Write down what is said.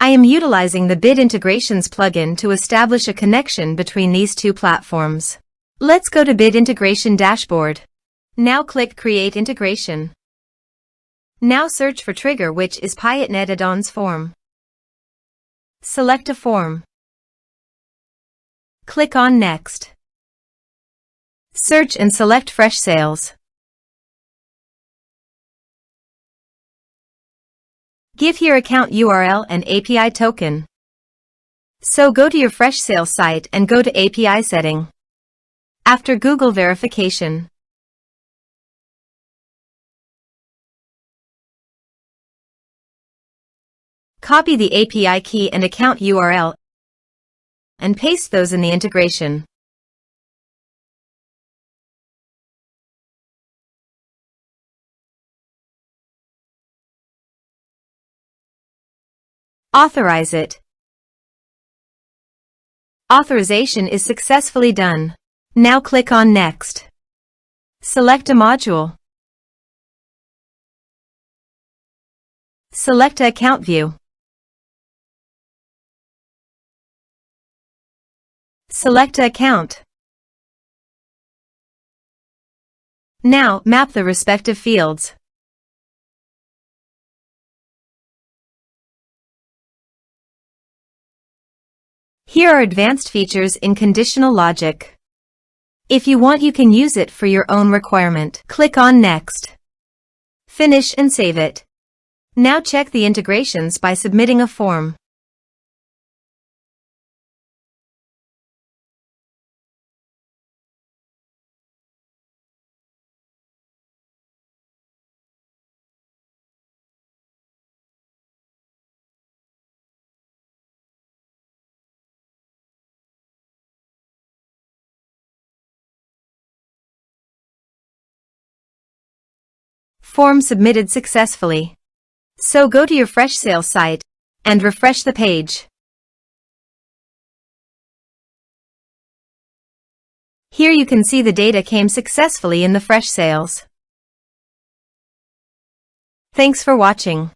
I am utilizing the Bit Integrations plugin to establish a connection between these two platforms. Let's go to Bit Integration Dashboard. Now click Create Integration. Now search for trigger, which is Piotnet Addons form. Select a form. Click on Next. Search and select Freshsales. Give here account URL and API token. So go to your Freshsales site and go to API setting. After Google verification. Copy the API key and account URL and paste those in the integration. Authorize it. Authorization is successfully done. Now click on Next. Select a module. Select a account view. Select a account. Now map the respective fields. Here are advanced features in conditional logic. If you want, you can use it for your own requirement. Click on Next. Finish and save it. Now check the integrations by submitting a form. Form submitted successfully. So go to your Freshsales site and refresh the page. Here you can see the data came successfully in the Freshsales. Thanks for watching.